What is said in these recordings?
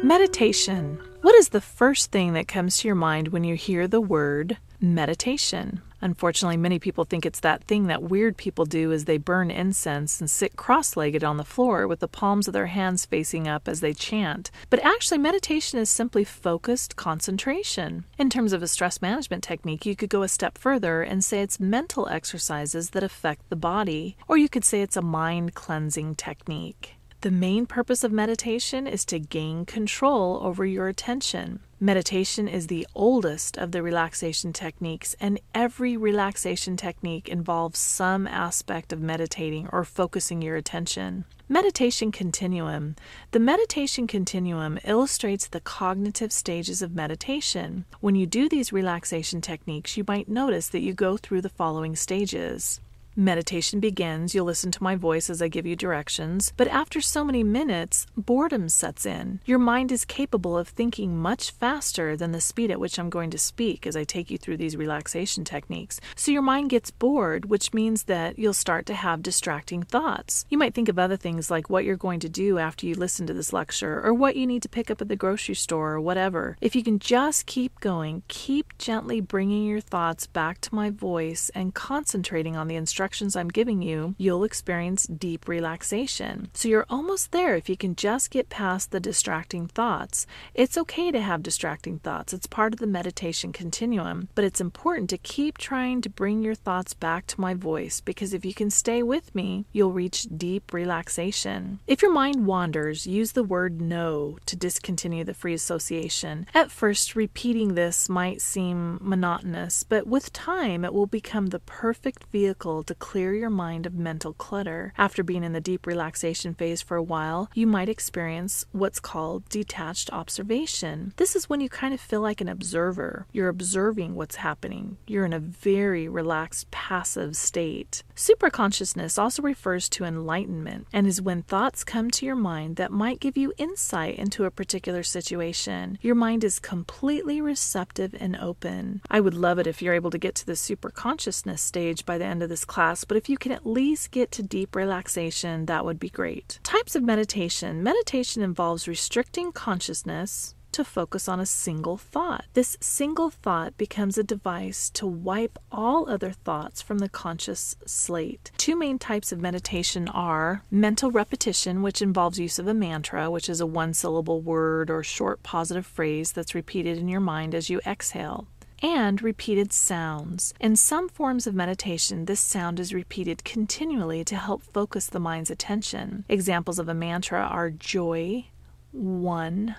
Meditation. What is the first thing that comes to your mind when you hear the word meditation? Unfortunately, many people think it's that thing that weird people do as they burn incense and sit cross-legged on the floor with the palms of their hands facing up as they chant. But actually, meditation is simply focused concentration. In terms of a stress management technique, you could go a step further and say it's mental exercises that affect the body, or you could say it's a mind-cleansing technique. The main purpose of meditation is to gain control over your attention. Meditation is the oldest of the relaxation techniques, and every relaxation technique involves some aspect of meditating or focusing your attention. Meditation Continuum. The Meditation Continuum illustrates the cognitive stages of meditation. When you do these relaxation techniques, you might notice that you go through the following stages. Meditation begins, you'll listen to my voice as I give you directions, but after so many minutes, boredom sets in. Your mind is capable of thinking much faster than the speed at which I'm going to speak as I take you through these relaxation techniques. So your mind gets bored, which means that you'll start to have distracting thoughts. You might think of other things like what you're going to do after you listen to this lecture, or what you need to pick up at the grocery store, or whatever. If you can just keep going, keep gently bringing your thoughts back to my voice and concentrating on the instructions I'm giving you, you'll experience deep relaxation. So you're almost there if you can just get past the distracting thoughts. It's okay to have distracting thoughts. It's part of the meditation continuum, but it's important to keep trying to bring your thoughts back to my voice, because if you can stay with me, you'll reach deep relaxation. If your mind wanders, use the word no to discontinue the free association. At first, repeating this might seem monotonous, but with time, it will become the perfect vehicle to clear your mind of mental clutter. After being in the deep relaxation phase for a while, you might experience what's called detached observation. This is when you kind of feel like an observer. You're observing what's happening. You're in a very relaxed, passive state. Superconsciousness also refers to enlightenment and is when thoughts come to your mind that might give you insight into a particular situation. Your mind is completely receptive and open. I would love it if you're able to get to the superconsciousness stage by the end of this class, but if you can at least get to deep relaxation, that would be great. Types of meditation. Meditation involves restricting consciousness to focus on a single thought. This single thought becomes a device to wipe all other thoughts from the conscious slate. Two main types of meditation are mental repetition, which involves use of a mantra, which is a one-syllable word or short positive phrase that's repeated in your mind as you exhale, and repeated sounds. In some forms of meditation, this sound is repeated continually to help focus the mind's attention. Examples of a mantra are joy, one,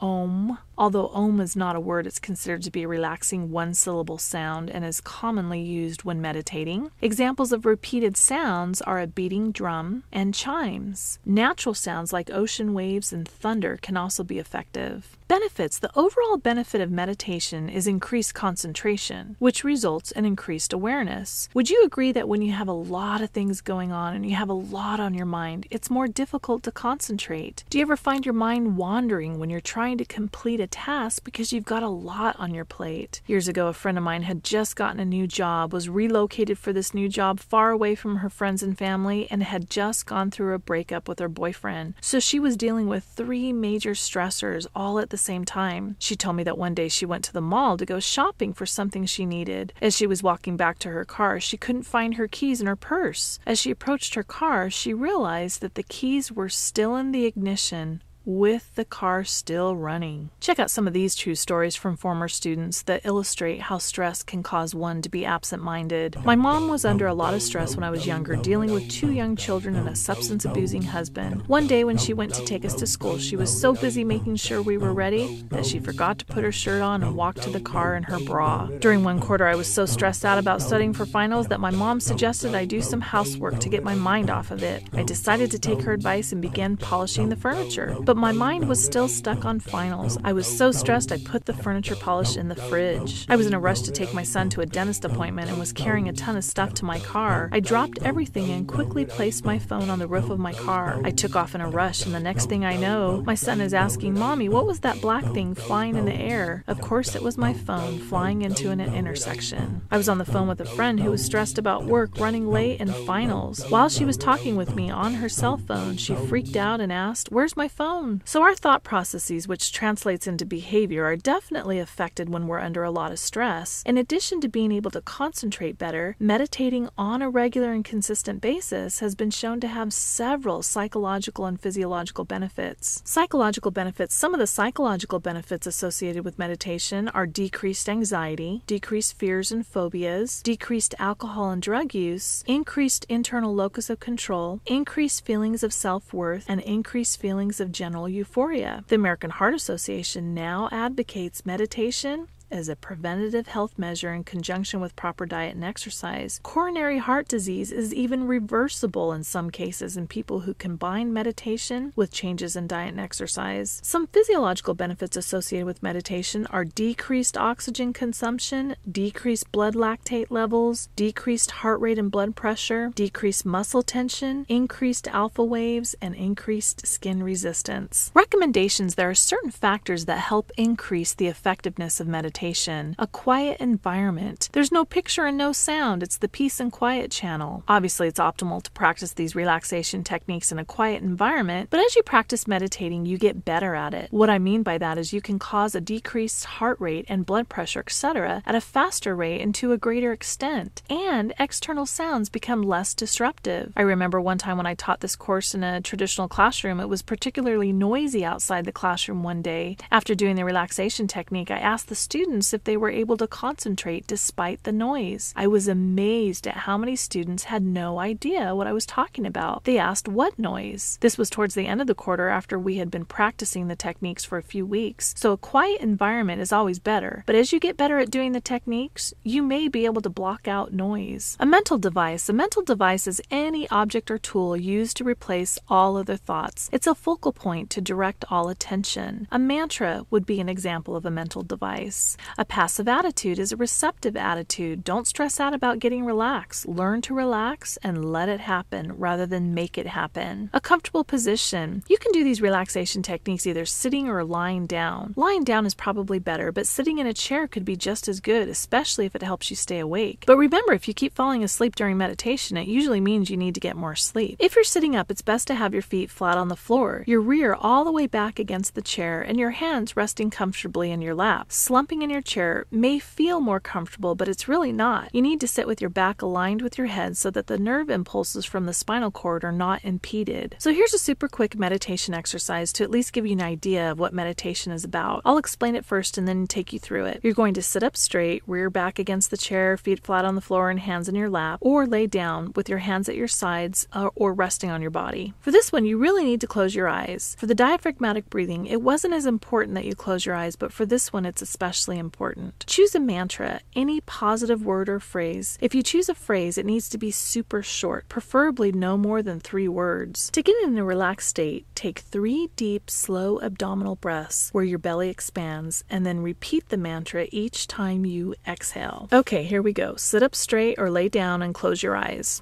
Om. Although Om is not a word, it's considered to be a relaxing one-syllable sound and is commonly used when meditating. Examples of repeated sounds are a beating drum and chimes. Natural sounds like ocean waves and thunder can also be effective. Benefits. The overall benefit of meditation is increased concentration, which results in increased awareness. Would you agree that when you have a lot of things going on and you have a lot on your mind, it's more difficult to concentrate? Do you ever find your mind wandering when you're trying to complete a task because you've got a lot on your plate? Years ago, a friend of mine had just gotten a new job, was relocated for this new job far away from her friends and family, and had just gone through a breakup with her boyfriend. So she was dealing with 3 major stressors all at the same time. She told me that one day she went to the mall to go shopping for something she needed. As she was walking back to her car, she couldn't find her keys in her purse. As she approached her car, she realized that the keys were still in the ignition, with the car still running. Check out some of these true stories from former students that illustrate how stress can cause one to be absent-minded. My mom was under a lot of stress when I was younger, dealing with 2 young children and a substance-abusing husband. One day when she went to take us to school, she was so busy making sure we were ready that she forgot to put her shirt on and walked to the car in her bra. During one quarter, I was so stressed out about studying for finals that my mom suggested I do some housework to get my mind off of it. I decided to take her advice and began polishing the furniture. But my mind was still stuck on finals. I was so stressed I put the furniture polish in the fridge. I was in a rush to take my son to a dentist appointment and was carrying a ton of stuff to my car. I dropped everything and quickly placed my phone on the roof of my car. I took off in a rush, and the next thing I know, my son is asking, "Mommy, what was that black thing flying in the air?" Of course, it was my phone flying into an intersection. I was on the phone with a friend who was stressed about work, running late, and finals. While she was talking with me on her cell phone, she freaked out and asked, "Where's my phone?" own. So our thought processes, which translates into behavior, are definitely affected when we're under a lot of stress. In addition to being able to concentrate better, meditating on a regular and consistent basis has been shown to have several psychological and physiological benefits. Psychological benefits, some of the psychological benefits associated with meditation are decreased anxiety, decreased fears and phobias, decreased alcohol and drug use, increased internal locus of control, increased feelings of self-worth, and increased feelings of general euphoria. The American Heart Association now advocates meditation as a preventative health measure in conjunction with proper diet and exercise. Coronary heart disease is even reversible in some cases in people who combine meditation with changes in diet and exercise. Some physiological benefits associated with meditation are decreased oxygen consumption, decreased blood lactate levels, decreased heart rate and blood pressure, decreased muscle tension, increased alpha waves, and increased skin resistance. Recommendations: there are certain factors that help increase the effectiveness of meditation. A quiet environment. There's no picture and no sound. It's the peace and quiet channel. Obviously, it's optimal to practice these relaxation techniques in a quiet environment, but as you practice meditating, you get better at it. What I mean by that is you can cause a decreased heart rate and blood pressure, etc., at a faster rate and to a greater extent, and external sounds become less disruptive. I remember one time when I taught this course in a traditional classroom, it was particularly noisy outside the classroom one day. After doing the relaxation technique, I asked the students if they were able to concentrate despite the noise. I was amazed at how many students had no idea what I was talking about. They asked, "What noise?" This was towards the end of the quarter after we had been practicing the techniques for a few weeks. So a quiet environment is always better, but as you get better at doing the techniques, you may be able to block out noise. A mental device. A mental device is any object or tool used to replace all other thoughts. It's a focal point to direct all attention. A mantra would be an example of a mental device. A passive attitude is a receptive attitude. Don't stress out about getting relaxed. Learn to relax and let it happen rather than make it happen. A comfortable position. You can do these relaxation techniques either sitting or lying down. Lying down is probably better, but sitting in a chair could be just as good, especially if it helps you stay awake. But remember, if you keep falling asleep during meditation, it usually means you need to get more sleep. If you're sitting up, it's best to have your feet flat on the floor, your rear all the way back against the chair, and your hands resting comfortably in your lap. Slumping in your chair may feel more comfortable, but it's really not. You need to sit with your back aligned with your head so that the nerve impulses from the spinal cord are not impeded. So here's a super quick meditation exercise to at least give you an idea of what meditation is about. I'll explain it first and then take you through it. You're going to sit up straight, rear back against the chair, feet flat on the floor and hands in your lap, or lay down with your hands at your sides or resting on your body. For this one, you really need to close your eyes. For the diaphragmatic breathing, it wasn't as important that you close your eyes, but for this one, it's especially important. Choose a mantra, any positive word or phrase. If you choose a phrase, it needs to be super short, preferably no more than 3 words. To get in a relaxed state, take 3 deep, slow abdominal breaths where your belly expands, and then repeat the mantra each time you exhale. Okay, here we go. Sit up straight or lay down and close your eyes.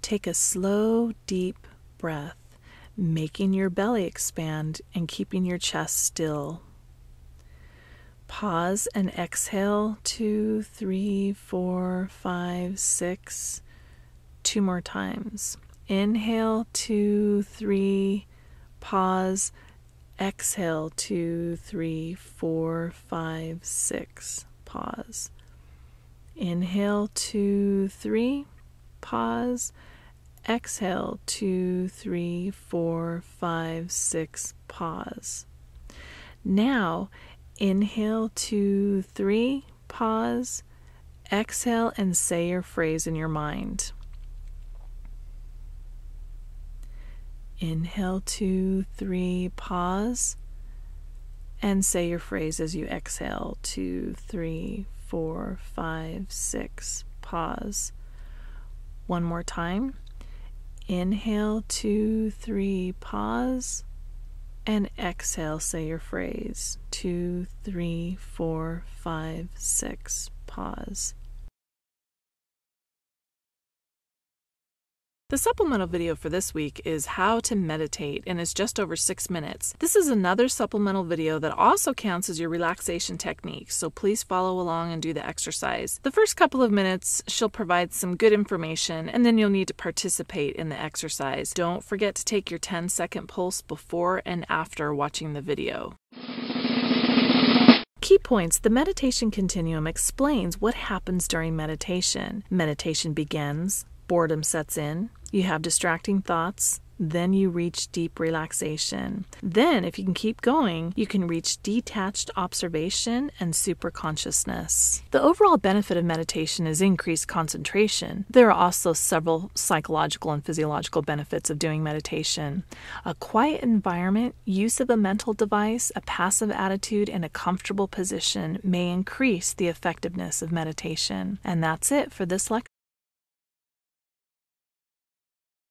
Take a slow, deep breath, making your belly expand and keeping your chest still. Pause and exhale 2, 3, 4, 5, 6. 2 more times. Inhale 2, 3, pause, exhale 2, 3, 4, 5, 6, pause. Inhale 2, 3, pause, exhale 2, 3, 4, 5, 6, pause. Now, inhale 2, 3, pause, exhale, and say your phrase in your mind. Inhale 2, 3, pause, and say your phrase as you exhale 2, 3, 4, 5, 6, pause. One more time. Inhale 2, 3, pause, and exhale, say your phrase 2, 3, 4, 5, 6, pause. The supplemental video for this week is how to meditate and is just over 6 minutes. This is another supplemental video that also counts as your relaxation technique, so please follow along and do the exercise. The first couple of minutes, she'll provide some good information and then you'll need to participate in the exercise. Don't forget to take your 10-second pulse before and after watching the video. Key points. The meditation continuum explains what happens during meditation. Meditation begins, boredom sets in, you have distracting thoughts, then you reach deep relaxation. Then, if you can keep going, you can reach detached observation and superconsciousness. The overall benefit of meditation is increased concentration. There are also several psychological and physiological benefits of doing meditation. A quiet environment, use of a mental device, a passive attitude, and a comfortable position may increase the effectiveness of meditation. And that's it for this lecture.